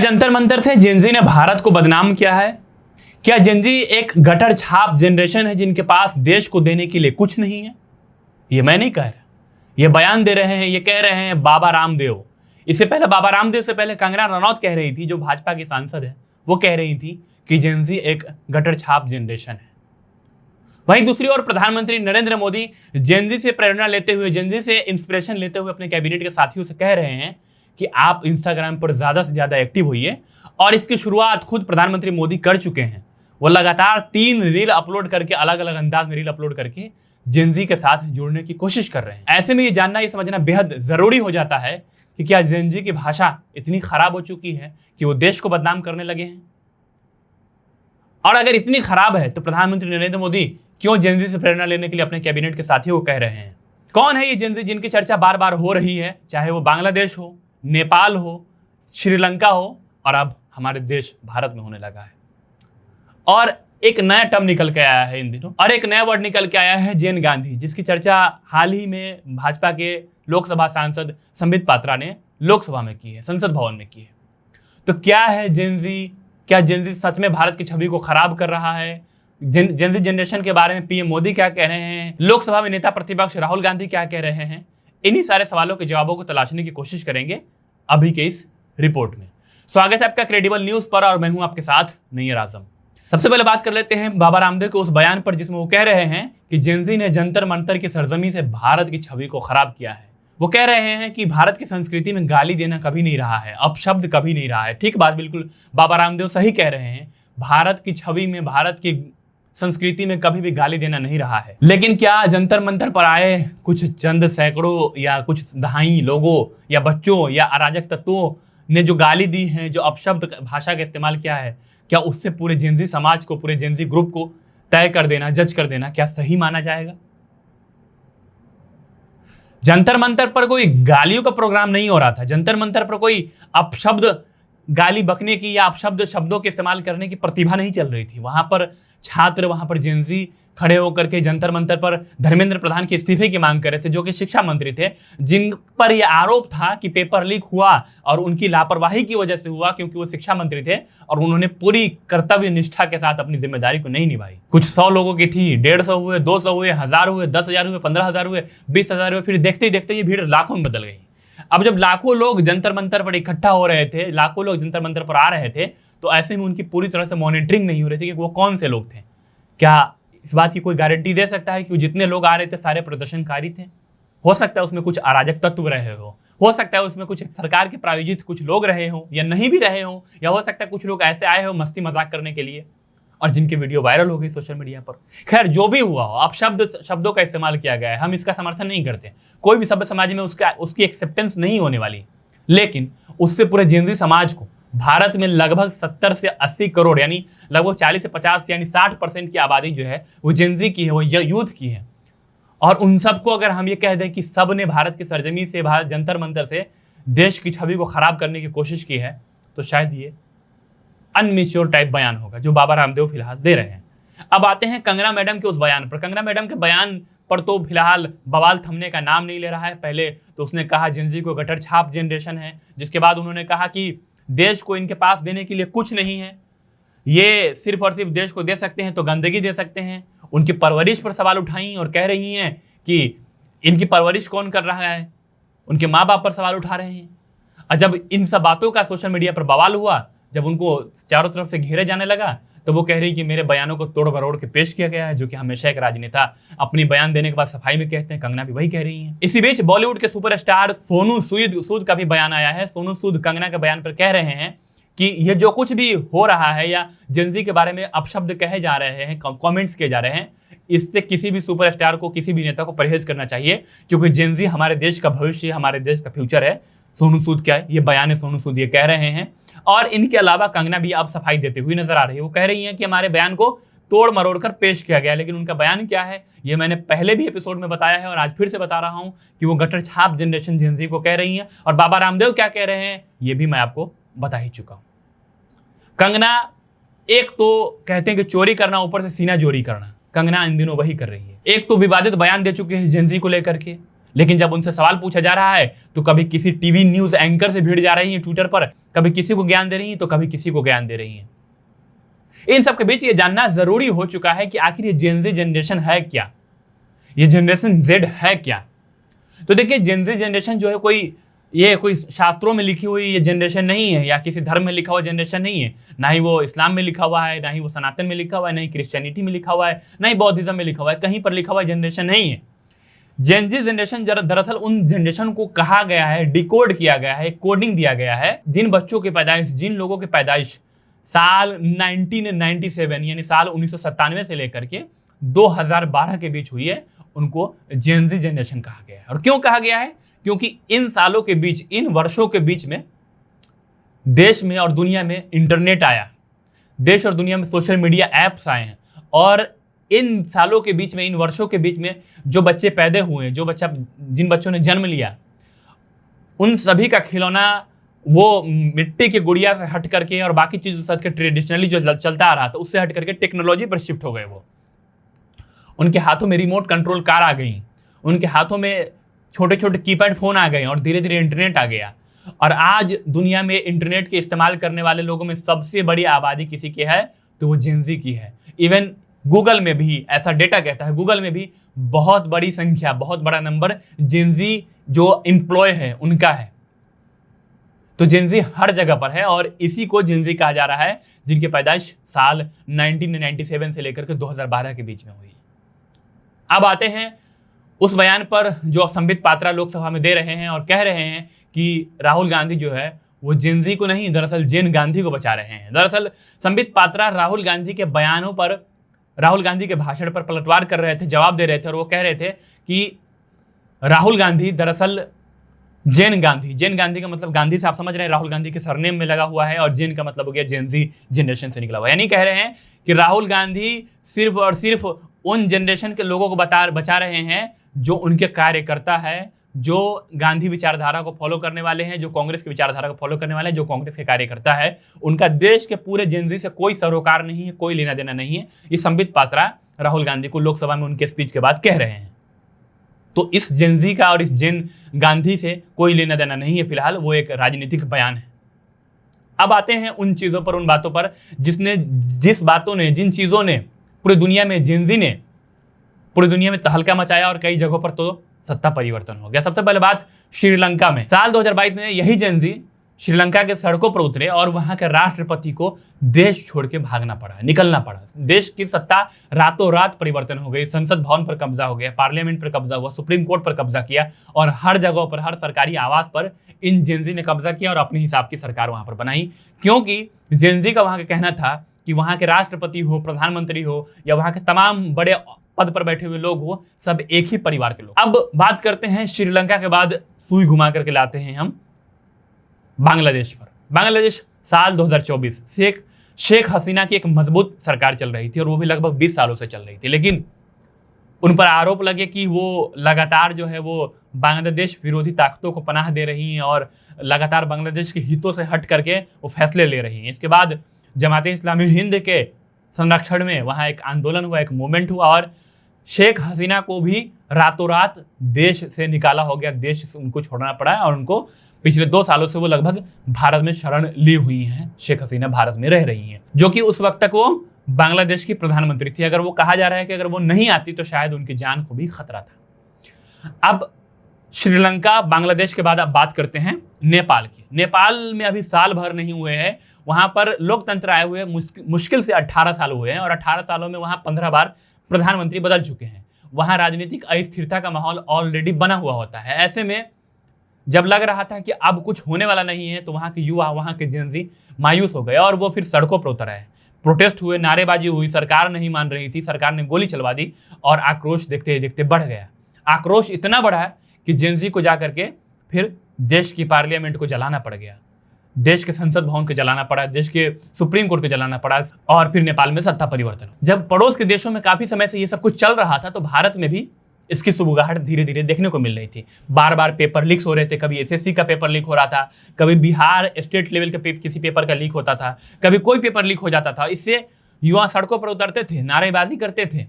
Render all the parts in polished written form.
क्या जंतर मंतर से जेनजी ने भारत को बदनाम किया है? क्या जेनजी एक गटर छाप जनरेशन है जिनके पास देश को देने के लिए कुछ नहीं है? ये मैं नहीं कह रहा, ये बयान दे रहे हैं, ये कह रहे हैं बाबा रामदेव। इससे पहले बाबा रामदेव से पहले कंगना रनौत कह रही थी, जो भाजपा की सांसद है, वो कह रही थी कि जेनजी एक गटर छाप जनरेशन है। वहीं दूसरी ओर प्रधानमंत्री नरेंद्र मोदी जेनजी से प्रेरणा लेते हुए, जेनजी से इंस्पिरेशन लेते हुए अपने कैबिनेट के साथियों से कह रहे हैं कि आप इंस्टाग्राम पर ज्यादा से ज्यादा एक्टिव होइए, और इसकी शुरुआत खुद प्रधानमंत्री मोदी कर चुके हैं। वो लगातार 3 रील अपलोड करके, अलग अलग अंदाज में रील अपलोड करके जेनजी के साथ जुड़ने की कोशिश कर रहे हैं। ऐसे में ये जानना, ये समझना बेहद जरूरी हो जाता है कि क्या जेनजी की भाषा इतनी खराब हो चुकी है कि वो देश को बदनाम करने लगे हैं? और अगर इतनी खराब है तो प्रधानमंत्री नरेंद्र मोदी क्यों जेनजी से प्रेरणा लेने के लिए अपने कैबिनेट के साथियों को कह रहे हैं? कौन है ये जेनजी जिनकी चर्चा बार बार हो रही है, चाहे वो बांग्लादेश हो, नेपाल हो, श्रीलंका हो, और अब हमारे देश भारत में होने लगा है। और एक नया टर्म निकल के आया है इन दिनों, और एक नया वर्ड निकल के आया है जैन गांधी, जिसकी चर्चा हाल ही में भाजपा के लोकसभा सांसद संबित पात्रा ने लोकसभा में की है, संसद भवन में की है। तो क्या है जेनजी? क्या जेनजी सच में भारत की छवि को खराब कर रहा है? जेनजी जनरेशन के बारे में पीएम मोदी क्या कह रहे हैं? लोकसभा में नेता प्रतिपक्ष राहुल गांधी क्या कह रहे हैं? इन्हीं सारे सवालों के जवाबों को तलाशने की कोशिश करेंगे अभी के इस रिपोर्ट में। स्वागत है आपका क्रेडिबल न्यूज पर, और मैं हूं आपके साथ नैयर आजम। सबसे पहले बात कर लेते हैं बाबा रामदेव के उस बयान पर, जिसमें वो कह रहे हैं कि जेनजी ने जंतर मंतर की सरजमी से भारत की छवि को खराब किया है। वो कह रहे हैं कि भारत की संस्कृति में गाली देना कभी नहीं रहा है, अपशब्द कभी नहीं रहा है। ठीक बात, बिल्कुल बाबा रामदेव सही कह रहे हैं। भारत की छवि में, भारत की संस्कृति में कभी भी गाली देना नहीं रहा है। लेकिन क्या जंतर मंतर पर आए कुछ चंद सैकड़ों या कुछ दहाई लोगों या बच्चों या अराजक तत्वों ने जो गाली दी है, जो अपशब्द भाषा का इस्तेमाल किया है, क्या उससे पूरे जेनजी समाज को, पूरे जेनजी ग्रुप को तय कर देना, जज कर देना, क्या सही माना जाएगा? जंतर मंतर पर कोई गालियों का प्रोग्राम नहीं हो रहा था। जंतर मंतर पर कोई अपशब्द गाली बकने की या अपशब्द शब्दों के इस्तेमाल करने की प्रतिभा नहीं चल रही थी। वहां पर छात्र, वहां पर जेनजी खड़े होकर के जंतर मंतर पर धर्मेंद्र प्रधान के इस्तीफे की मांग कर रहे थे, जो कि शिक्षा मंत्री थे, जिन पर यह आरोप था कि पेपर लीक हुआ और उनकी लापरवाही की वजह से हुआ, क्योंकि वो शिक्षा मंत्री थे और उन्होंने पूरी कर्तव्य निष्ठा के साथ अपनी जिम्मेदारी को नहीं निभाई। कुछ 100 लोगों की थी, 150 हुए, 200 हुए, 1000 हुए, 10,000 हुए, 15,000 हुए, 20,000 हुए, फिर देखते ही देखते ये भीड़ लाखों में बदल गई। अब जब लाखों लोग जंतर मंतर पर इकट्ठा हो रहे थे, लाखों लोग जंतर मंतर पर आ रहे थे, तो ऐसे में उनकी पूरी तरह से मॉनिटरिंग नहीं हो रही थी कि वो कौन से लोग थे। क्या इस बात की कोई गारंटी दे सकता है कि जितने लोग आ रहे थे सारे प्रदर्शनकारी थे? हो सकता है उसमें कुछ अराजक तत्व रहे हो सकता है उसमें कुछ सरकार के प्रायोजित कुछ लोग रहे हो या नहीं भी रहे हो, या हो सकता है कुछ लोग ऐसे आए हो मस्ती मजाक करने के लिए, और जिनकी वीडियो वायरल हो गई सोशल मीडिया पर। खैर, जो भी हुआ हो, अब शब्दों का इस्तेमाल किया गया है, हम इसका समर्थन नहीं करते। कोई भी सभ्य समाज में उसकी एक्सेप्टेंस नहीं होने वाली, लेकिन उससे पूरे जेनजी समाज को, भारत में लगभग 70 से 80 करोड़, यानी लगभग 40 से 50 यानी 60% की आबादी जो है वो जेनजी की है, वो यूथ की है। और उन सबको अगर हम ये कह दें कि सब ने भारत की सरजमी से, भारत जंतर मंतर से देश की छवि को खराब करने की कोशिश की है, तो शायद ये अनमेच्योर टाइप बयान होगा जो बाबा रामदेव फिलहाल दे रहे हैं। अब आते हैं कंगना मैडम के उस बयान पर। कंगना मैडम के बयान पर तो फिलहाल बवाल थमने का नाम नहीं ले रहा है। पहले तो उसने कहा जेनजी को गटर छाप जनरेशन है, जिसके बाद उन्होंने कहा कि देश को इनके पास देने के लिए कुछ नहीं है, ये सिर्फ और सिर्फ देश को दे सकते हैं तो गंदगी दे सकते हैं। उनकी परवरिश पर सवाल उठाई और कह रही हैं कि इनकी परवरिश कौन कर रहा है, उनके माँ बाप पर सवाल उठा रहे हैं। और जब इन सब बातों का सोशल मीडिया पर बवाल हुआ, जब उनको चारों तरफ से घेरे जाने लगा, तो वो कह रही कि मेरे बयानों को तोड़ मरोड़ के पेश किया गया है, जो कि हमेशा एक राजनेता अपनी बयान देने के बाद सफाई में कहते हैं। कंगना भी वही कह रही हैं। इसी बीच बॉलीवुड के सुपरस्टार सोनू सूद का भी बयान आया है। सोनू सूद कंगना के बयान पर कह रहे हैं कि ये जो कुछ भी हो रहा है या जेनजी के बारे में अपशब्द कहे जा रहे हैं, कमेंट्स किए जा रहे हैं, इससे किसी भी सुपरस्टार को, किसी भी नेता को परहेज करना चाहिए, क्योंकि जेनजी हमारे देश का भविष्य, हमारे देश का फ्यूचर है। सोनू सूद क्या है, ये बयान है, सोनू सूद ये कह रहे हैं। और इनके अलावा कंगना भी अब सफाई देते हुए नजर आ रही है। वो कह रही हैं कि हमारे बयान को तोड़ मरोड़ कर पेश किया गया, लेकिन उनका बयान क्या है ये मैंने पहले भी एपिसोड में बताया है और आज फिर से बता रहा हूं कि वो गटर छाप जनरेशन जेनजी को कह रही हैं। और बाबा रामदेव क्या कह रहे हैं ये भी मैं आपको बता ही चुका हूं। कंगना एक तो कहते हैं कि चोरी करना, ऊपर से सीना चोरी करना, कंगना इन दिनों वही कर रही है। एक तो विवादित बयान दे चुके हैं जेनजी को लेकर के, लेकिन जब उनसे सवाल पूछा जा रहा है तो कभी किसी टीवी न्यूज एंकर से भिड़ जा रही है ट्विटर पर, कभी किसी को ज्ञान दे रही हैं तो कभी किसी को ज्ञान दे रही हैं। इन सब के बीच ये जानना जरूरी हो चुका है कि आखिर ये जेन ज़ी जनरेशन है क्या, ये जनरेशन जेड है क्या। तो देखिए, जेन ज़ी जनरेशन जो है कोई शास्त्रों में लिखी हुई ये जनरेशन नहीं है, या किसी धर्म में लिखा हुआ जनरेशन नहीं है। ना ही वो इस्लाम में लिखा हुआ है, ना ही वो सनातन में लिखा हुआ है, ना ही क्रिश्चियनिटी में लिखा हुआ है, ना ही बौद्धिज्म में लिखा हुआ है, कहीं पर लिखा हुआ जनरेशन नहीं है। जेन ज़ी जनरेशन दरअसल उन जनरेशन को कहा गया है, डिकोड किया गया है, कोडिंग दिया गया है, जिन बच्चों की पैदाइश, जिन लोगों की पैदाइश साल 1997 यानी साल 1997 से लेकर के 2012 के बीच हुई है, उनको जेन ज़ी जनरेशन कहा गया है। और क्यों कहा गया है? क्योंकि इन सालों के बीच, इन वर्षों के बीच में देश में और दुनिया में इंटरनेट आया, देश और दुनिया में सोशल मीडिया ऐप्स आए हैं, और इन सालों के बीच में, इन वर्षों के बीच में जो बच्चे पैदा हुए हैं, जिन बच्चों ने जन्म लिया, उन सभी का खिलौना वो मिट्टी की गुड़िया से हट करके और बाकी चीजों से हट के ट्रेडिशनली जो चलता आ रहा था उससे हट करके टेक्नोलॉजी पर शिफ्ट हो गए। वो उनके हाथों में रिमोट कंट्रोल कार आ गई, उनके हाथों में छोटे छोटे कीपैड फोन आ गए, और धीरे धीरे इंटरनेट आ गया। और आज दुनिया में इंटरनेट के इस्तेमाल करने वाले लोगों में सबसे बड़ी आबादी किसी की है तो वो जेन ज़ी की है। इवन गूगल में भी ऐसा डेटा कहता है, गूगल में भी बहुत बड़ी संख्या, बहुत बड़ा नंबर जेन ज़ी जो एम्प्लॉय है उनका है। तो जेन ज़ी हर जगह पर है, और इसी को जेन ज़ी कहा जा रहा है जिनकी पैदाइश साल 1997 से लेकर के 2012 के बीच में हुई। अब आते हैं उस बयान पर जो संबित पात्रा लोकसभा में दे रहे हैं और कह रहे हैं कि राहुल गांधी जो है वो जेन ज़ी को नहीं, दरअसल जेन गांधी को बचा रहे हैं। दरअसल संबित पात्रा राहुल गांधी के बयानों पर, राहुल गांधी के भाषण पर पलटवार कर रहे थे, जवाब दे रहे थे, और वो कह रहे थे कि राहुल गांधी दरअसल जेन गांधी का मतलब गांधी से आप समझ रहे हैं, राहुल गांधी के सरनेम में लगा हुआ है, और जेन का मतलब हो गया जेन ज़ी जनरेशन से निकला हुआ। यानी कह रहे हैं कि राहुल गांधी सिर्फ और सिर्फ उन जनरेशन के लोगों को बचा रहे हैं जो उनके कार्यकर्ता है, जो गांधी विचारधारा को फॉलो करने वाले हैं, जो कांग्रेस की विचारधारा को फॉलो करने वाले हैं, जो कांग्रेस के कार्यकर्ता है। उनका देश के पूरे जेन ज़ी से कोई सरोकार नहीं है, कोई लेना देना नहीं है। ये संबित पात्रा राहुल गांधी को लोकसभा में उनके स्पीच के बाद कह रहे हैं। तो इस जेन ज़ी का और इस जेन गांधी से कोई लेना देना नहीं है, फिलहाल वो एक राजनीतिक बयान है। अब आते हैं उन चीज़ों पर, उन बातों पर जिन चीज़ों ने पूरी दुनिया में, जेन ज़ी ने पूरी दुनिया में तहलका मचाया, और कई जगहों पर तो सत्ता परिवर्तन हो गया। सबसे पहले बात श्रीलंका में। साल 2022 में यही जेन ज़ी श्रीलंका के सड़कों पर उतरे और वहां के राष्ट्रपति को देश छोड़ के भागना पड़ा, निकलना पड़ा। देश की सत्ता रातों रात परिवर्तन हो गई, संसद भवन पर कब्जा हो गया, पार्लियामेंट पर कब्जा हुआ, सुप्रीम कोर्ट पर कब्जा किया, और हर जगहों पर, हर सरकारी आवास पर इन जेन ज़ी ने कब्जा किया और अपने हिसाब की सरकार वहां पर बनाई। क्योंकि जेन ज़ी का वहां का कहना था कि वहां के राष्ट्रपति हो, प्रधानमंत्री हो, या वहां के तमाम बड़े पद पर बैठे हुए लोग हो, सब एक ही परिवार के लोग। अब बात करते हैं श्रीलंका के बाद सुई घुमा करके लाते हैं हम बांग्लादेश पर। बांग्लादेश साल 2024 से शेख हसीना की एक मजबूत सरकार चल रही थी, और वो भी लगभग 20 सालों से चल रही थी। लेकिन उन पर आरोप लगे कि वो लगातार जो है वो बांग्लादेश विरोधी ताकतों को पनाह दे रही हैं, और लगातार बांग्लादेश के हितों से हट करके वो फैसले ले रही हैं। इसके बाद जमात इस्लामी हिंद के संरक्षण में वहाँ एक आंदोलन हुआ, एक मूवमेंट हुआ, और शेख हसीना को भी रातों रात देश से निकाला हो गया, देश से उनको छोड़ना पड़ा, और उनको पिछले 2 सालों से वो लगभग भारत में शरण ली हुई हैं। शेख हसीना भारत में रह रही हैं, जो कि उस वक्त तक वो बांग्लादेश की प्रधानमंत्री थी। अगर वो कहा जा रहा है कि अगर वो नहीं आती तो शायद उनकी जान को भी खतरा था। अब श्रीलंका, बांग्लादेश के बाद अब बात करते हैं नेपाल की। नेपाल में अभी साल भर नहीं हुए हैं, वहां पर लोकतंत्र आए हुए मुश्किल से 18 साल हुए हैं, और 18 सालों में वहां 15 बार प्रधानमंत्री बदल चुके हैं। वहां राजनीतिक अस्थिरता का माहौल ऑलरेडी बना हुआ होता है। ऐसे में जब लग रहा था कि अब कुछ होने वाला नहीं है, तो वहां के युवा, वहां के जेन ज़ी मायूस हो गए, और वो फिर सड़कों पर उतर आए। प्रोटेस्ट हुए, नारेबाजी हुई, सरकार नहीं मान रही थी, सरकार ने गोली चलवा दी, और आक्रोश देखते देखते बढ़ गया। आक्रोश इतना बढ़ा कि जेन ज़ी को जाकर के फिर देश की पार्लियामेंट को जलाना पड़ गया, देश के संसद भवन को जलाना पड़ा, देश के सुप्रीम कोर्ट को जलाना पड़ा, और फिर नेपाल में सत्ता परिवर्तन। जब पड़ोस के देशों में काफी समय से ये सब कुछ चल रहा था, तो भारत में भी इसकी सुबुगाहट धीरे धीरे देखने को मिल रही थी। बार बार पेपर लीक्स हो रहे थे, कभी एसएससी का पेपर लीक हो रहा था, कभी बिहार स्टेट लेवल के किसी पेपर का लीक होता था, कभी कोई पेपर लीक हो जाता था। इससे युवा सड़कों पर उतरते थे, नारेबाजी करते थे,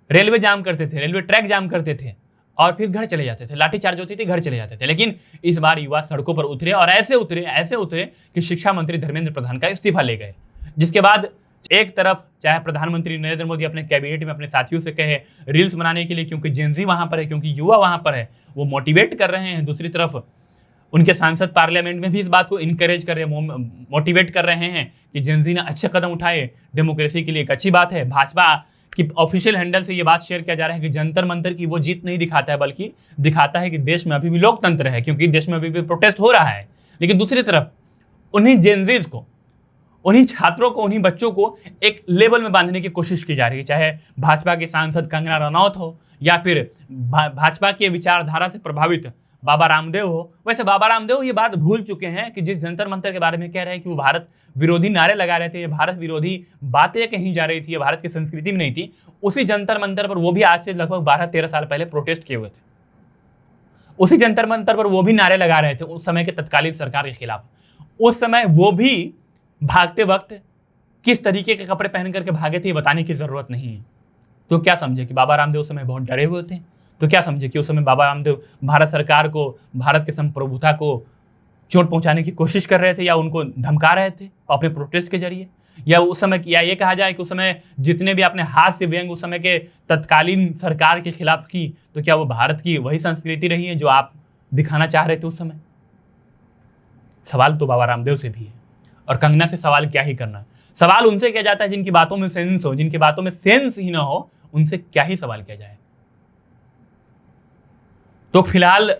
रेलवे जाम करते थे, रेलवे ट्रैक जाम करते थे, और फिर घर चले जाते थे, लाठीचार्ज होती थी, घर चले जाते थे। लेकिन इस बार युवा सड़कों पर उतरे और ऐसे उतरे कि शिक्षा मंत्री धर्मेंद्र प्रधान का इस्तीफा ले गए। जिसके बाद एक तरफ चाहे प्रधानमंत्री नरेंद्र मोदी अपने कैबिनेट में अपने साथियों से कहे रील्स बनाने के लिए, क्योंकि जेनजी वहां पर है, क्योंकि युवा वहां पर है, वो मोटिवेट कर रहे हैं। दूसरी तरफ उनके सांसद पार्लियामेंट में भी इस बात को इनकरेज कर रहे हैं, मोटिवेट कर रहे हैं कि जेनजी ने अच्छे कदम उठाए, डेमोक्रेसी के लिए एक अच्छी बात है। भाजपा की ऑफिशियल हैंडल से ये बात शेयर किया जा रहा है कि जंतर मंतर की वो जीत नहीं दिखाता है, बल्कि दिखाता है कि देश में अभी भी लोकतंत्र है, क्योंकि देश में अभी भी प्रोटेस्ट हो रहा है। लेकिन दूसरी तरफ उन्हीं जेनजीज को, उन्हीं छात्रों को, उन्हीं बच्चों को एक लेवल में बांधने की कोशिश की जा रही है, चाहे भाजपा के सांसद कंगना रनौत हो या फिर भाजपा के विचारधारा से प्रभावित बाबा रामदेव हो। वैसे बाबा रामदेव ये बात भूल चुके हैं कि जिस जंतर मंतर के बारे में कह रहे हैं कि वो भारत विरोधी नारे लगा रहे थे, ये भारत विरोधी बातें कहीं जा रही थी, ये भारत की संस्कृति में नहीं थी, उसी जंतर मंतर पर वो भी आज से लगभग 12-13 साल पहले प्रोटेस्ट किए हुए थे। उसी जंतर मंतर पर वो भी नारे लगा रहे थे उस समय के तत्कालीन सरकार के खिलाफ। उस समय वो भी भागते वक्त किस तरीके के कपड़े पहन करके भागे थे, ये बताने की जरूरत नहीं है। तो क्या समझे कि बाबा रामदेव उस समय बहुत डरे हुए थे? तो क्या समझे कि उस समय बाबा रामदेव भारत सरकार को, भारत के संप्रभुता को चोट पहुंचाने की कोशिश कर रहे थे, या उनको धमका रहे थे अपने प्रोटेस्ट के जरिए? या उस समय, या ये कहा जाए कि उस समय जितने भी अपने हाथ से व्यंग उस समय के तत्कालीन सरकार के खिलाफ की, तो क्या वो भारत की वही संस्कृति रही है जो आप दिखाना चाह रहे थे उस समय? सवाल तो बाबा रामदेव से भी है, और कंगना से सवाल क्या ही करना। सवाल उनसे किया जाता है जिनकी बातों में सेंस हो, जिनकी बातों में सेंस ही ना हो, उनसे क्या ही सवाल किया जाए। तो फिलहाल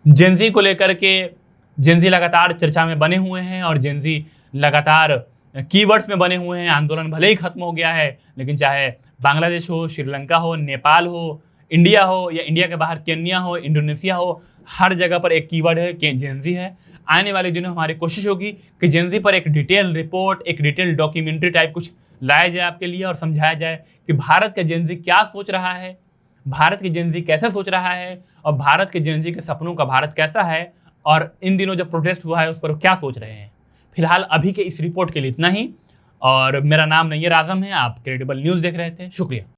जेनजी को लेकर के जेनजी लगातार चर्चा में बने हुए हैं और जेनजी लगातार कीवर्ड्स में बने हुए हैं। आंदोलन भले ही खत्म हो गया है, लेकिन चाहे बांग्लादेश हो, श्रीलंका हो, नेपाल हो, इंडिया हो, या इंडिया के बाहर केन्या हो, इंडोनेशिया हो, हर जगह पर एक कीवर्ड है कि जेनजी है। आने वाले दिनों हमारी कोशिश होगी कि जेनजी पर एक डिटेल रिपोर्ट, एक डिटेल डॉक्यूमेंट्री टाइप कुछ लाया जाए आपके लिए, और समझाया जाए कि भारत का जेनजी क्या सोच रहा है, भारत की जेनजी कैसे सोच रहा है, और भारत के जेनजी के सपनों का भारत कैसा है, और इन दिनों जो प्रोटेस्ट हुआ है उस पर क्या सोच रहे हैं। फिलहाल अभी के इस रिपोर्ट के लिए इतना ही, और मेरा नाम नैयर आजम है, आप क्रेडिबल न्यूज़ देख रहे थे। शुक्रिया।